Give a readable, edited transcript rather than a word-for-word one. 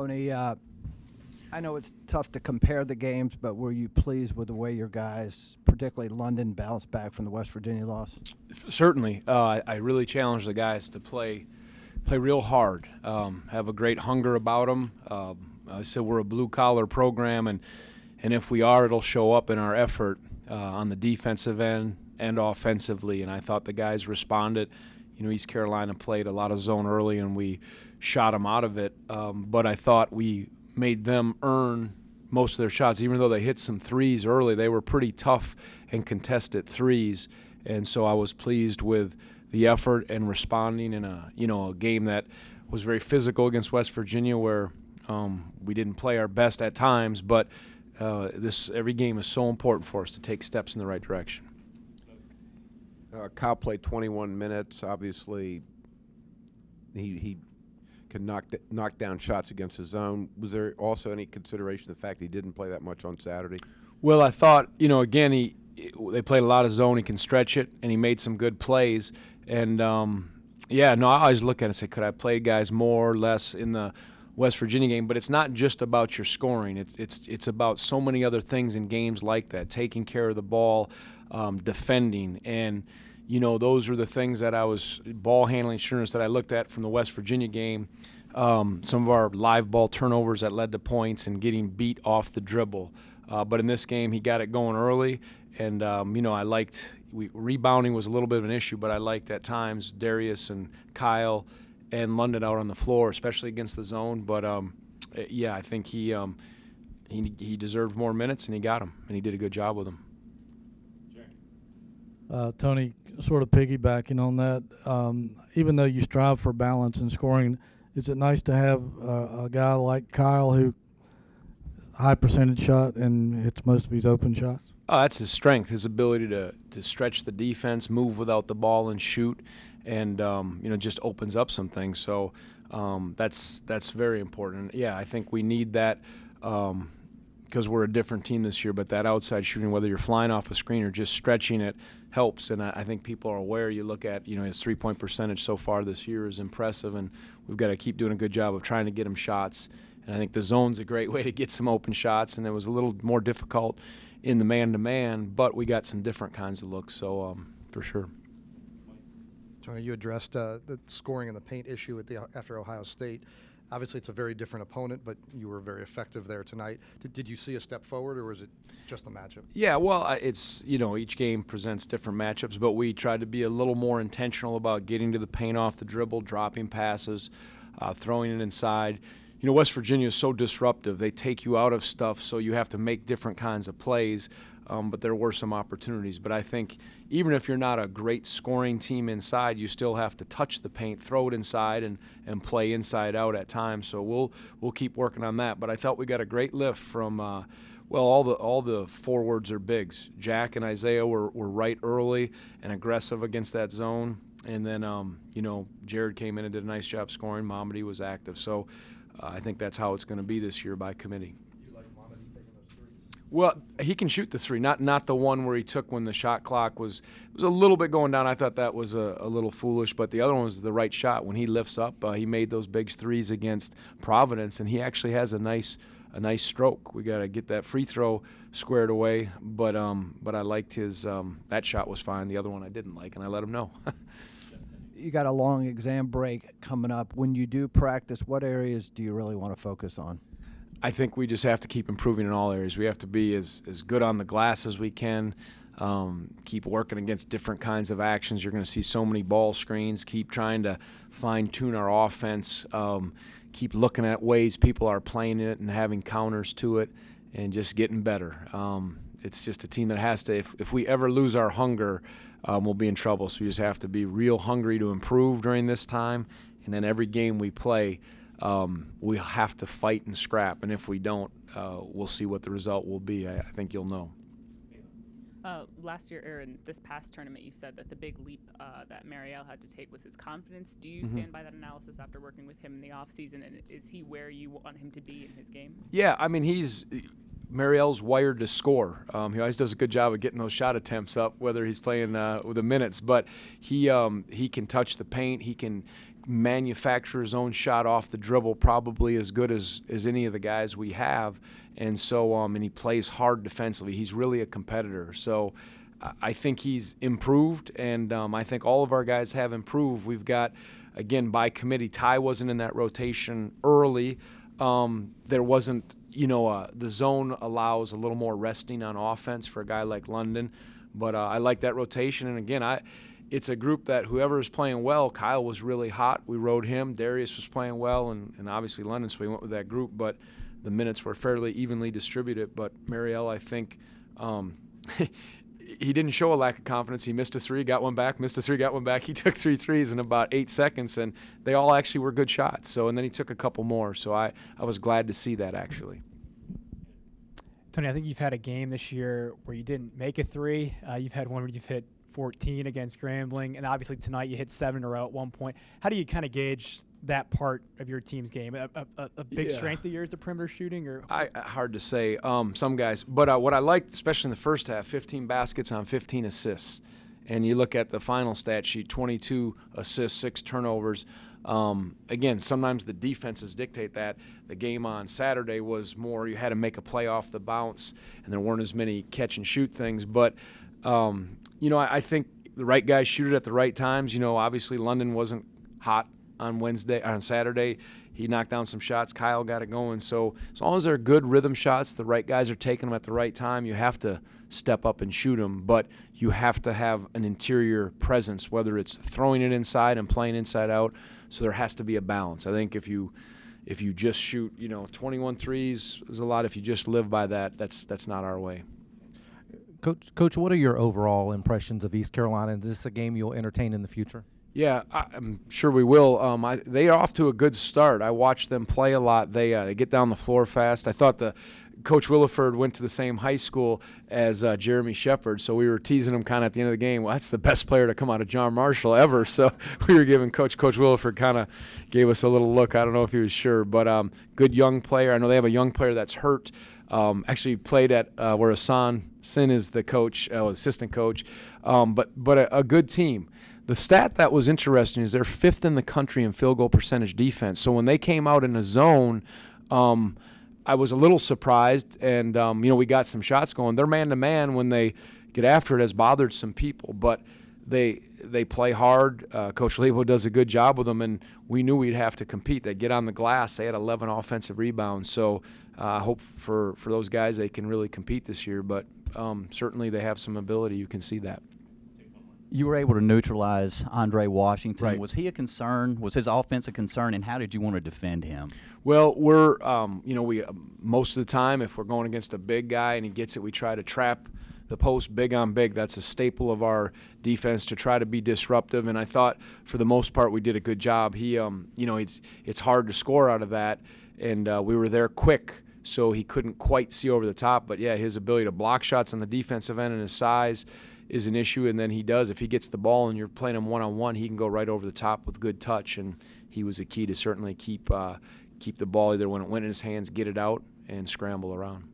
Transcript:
Tony, I know it's tough to compare the games, but were you pleased with the way your guys, particularly London, bounced back from the West Virginia loss? Certainly. I really challenged the guys to play real hard, have a great hunger about them. I said we're a blue-collar program, and if we are, it'll show up in our effort on the defensive end and offensively, and I thought the guys responded. East Carolina played a lot of zone early, and we shot them out of it, but I thought we made them earn most of their shots. Even though they hit some threes early, they were pretty tough and contested threes, and so I was pleased with the effort and responding in a game that was very physical against West Virginia, where we didn't play our best at times, but every game is so important for us to take steps in the right direction. Kyle played 21 minutes. Obviously, he can knock down shots against his zone. Was there also any consideration of the fact he didn't play that much on Saturday? Well, I thought, again, they played a lot of zone. He can stretch it, and he made some good plays. And, I always look at it and say, could I play guys more or less in the West Virginia game? But it's not just about your scoring. It's about so many other things in games like that, taking care of the ball, defending. And, those are the things that ball handling assurance that I looked at from the West Virginia game. Some of our live ball turnovers that led to points and getting beat off the dribble. But in this game, he got it going early. And, I liked rebounding was a little bit of an issue, but I liked at times Darius and Kyle and London out on the floor, especially against the zone. But, I think he deserved more minutes, and he got them, and he did a good job with them. Tony, sort of piggybacking on that, even though you strive for balance in scoring, is it nice to have a guy like Kyle who high percentage shot and hits most of his open shots? Oh, that's his strength, his ability to stretch the defense, move without the ball, and shoot, and just opens up some things. So that's very important. Yeah, I think we need that because we're a different team this year. But that outside shooting, whether you're flying off a screen or just stretching it, helps. And I think people are aware. You look at his 3-point percentage so far this year is impressive, and we've got to keep doing a good job of trying to get him shots. And I think the zone's a great way to get some open shots, and it was a little more difficult in the man-to-man, but we got some different kinds of looks, so for sure. Tony, you addressed the scoring and the paint issue after Ohio State. Obviously, it's a very different opponent, but you were very effective there tonight. Did you see a step forward, or was it just a matchup? Yeah, well, it's each game presents different matchups, but we tried to be a little more intentional about getting to the paint off the dribble, dropping passes, throwing it inside. West Virginia is so disruptive. They take you out of stuff, so you have to make different kinds of plays, but there were some opportunities. But I think even if you're not a great scoring team inside, you still have to touch the paint, throw it inside, and play inside out at times. So we'll keep working on that. But I thought we got a great lift from all the forwards are bigs. Jack and Isaiah were right early and aggressive against that zone. And then, Jared came in and did a nice job scoring. Mamadi was active. So I think that's how it's going to be this year by committee. You like Mamadi taking those threes? Well, he can shoot the three, not the one where he took when the shot clock was a little bit going down. I thought that was a little foolish, but the other one was the right shot. When he lifts up, he made those big threes against Providence, and he actually has a nice stroke. We got to get that free throw squared away, but I liked his that shot was fine. The other one I didn't like, and I let him know. You got a long exam break coming up. When you do practice, what areas do you really want to focus on? I think we just have to keep improving in all areas. We have to be as good on the glass as we can, keep working against different kinds of actions. You're going to see so many ball screens, keep trying to fine-tune our offense, keep looking at ways people are playing it and having counters to it, and just getting better. It's just a team that has to, if we ever lose our hunger, we'll be in trouble. So we just have to be real hungry to improve during this time. And then every game we play, we have to fight and scrap. And if we don't, we'll see what the result will be. I think you'll know. Last year, or in this past tournament, you said that the big leap that Mariel had to take was his confidence. Do you stand by that analysis after working with him in the offseason? And is he where you want him to be in his game? Yeah, I mean, Mariel's wired to score. He always does a good job of getting those shot attempts up, whether he's playing with the minutes. But he can touch the paint. He can manufacture his own shot off the dribble, probably as good as any of the guys we have. And so, and he plays hard defensively. He's really a competitor. So I think he's improved, and I think all of our guys have improved. We've got, again, by committee, Ty wasn't in that rotation early. There wasn't, the zone allows a little more resting on offense for a guy like London. But I like that rotation. And, again, it's a group that whoever is playing well, Kyle was really hot. We rode him. Darius was playing well, and obviously London, so we went with that group. But the minutes were fairly evenly distributed. But Mariel, I think he didn't show a lack of confidence. He missed a three, got one back, missed a three, got one back. He took 3 threes in about 8 seconds, and they all actually were good shots. So, and then he took a couple more. So I was glad to see that, actually. Tony, I think you've had a game this year where you didn't make a three. You've had one where you've hit 14 against Grambling, and obviously tonight you hit 7 in a row at one point. How do you kind of gauge that part of your team's game? A big strength of yours, the perimeter shooting, or hard to say. Some guys, but what I liked, especially in the first half, 15 baskets on 15 assists, and you look at the final stat sheet: 22 assists, 6 turnovers. Again, sometimes the defenses dictate that. The game on Saturday was more you had to make a play off the bounce, and there weren't as many catch and shoot things. But I think the right guys shoot it at the right times. Obviously London wasn't hot on Saturday. He knocked down some shots. Kyle got it going. So as long as they're good rhythm shots, the right guys are taking them at the right time, you have to step up and shoot them. But you have to have an interior presence, whether it's throwing it inside and playing inside out. So there has to be a balance. I think if you just shoot, 21 threes is a lot. If you just live by that, that's not our way. Coach, what are your overall impressions of East Carolina? Is this a game you'll entertain in the future? Yeah, I'm sure we will. They are off to a good start. I watched them play a lot. They get down the floor fast. I thought Coach Williford went to the same high school as Jeremy Shepard, so we were teasing him kind of at the end of the game. Well, that's the best player to come out of John Marshall ever. So we were giving Coach Williford kind of gave us a little look. I don't know if he was sure, but good young player. I know they have a young player that's hurt. Actually played at where Hassan Sin is the coach, assistant coach, but a good team. The stat that was interesting is they're 5th in the country in field goal percentage defense. So when they came out in a zone, I was a little surprised, and we got some shots going. They're man-to-man when they get after it has bothered some people, but they play hard. Coach Lebo does a good job with them, and we knew we'd have to compete. They get on the glass. They had 11 offensive rebounds, so I hope for those guys they can really compete this year, but certainly they have some ability. You can see that. You were able to neutralize Andre Washington. Right. Was he a concern? Was his offense a concern, and how did you want to defend him? Well, we're, we most of the time, if we're going against a big guy and he gets it, we try to trap the post big on big. That's a staple of our defense, to try to be disruptive. And I thought for the most part we did a good job. He, it's hard to score out of that, and we were there quick, so he couldn't quite see over the top. But yeah, his ability to block shots on the defensive end and his size is an issue, and then he does. If he gets the ball and you're playing him one-on-one, he can go right over the top with good touch, and he was a key to certainly keep the ball either when it went in his hands, get it out, and scramble around.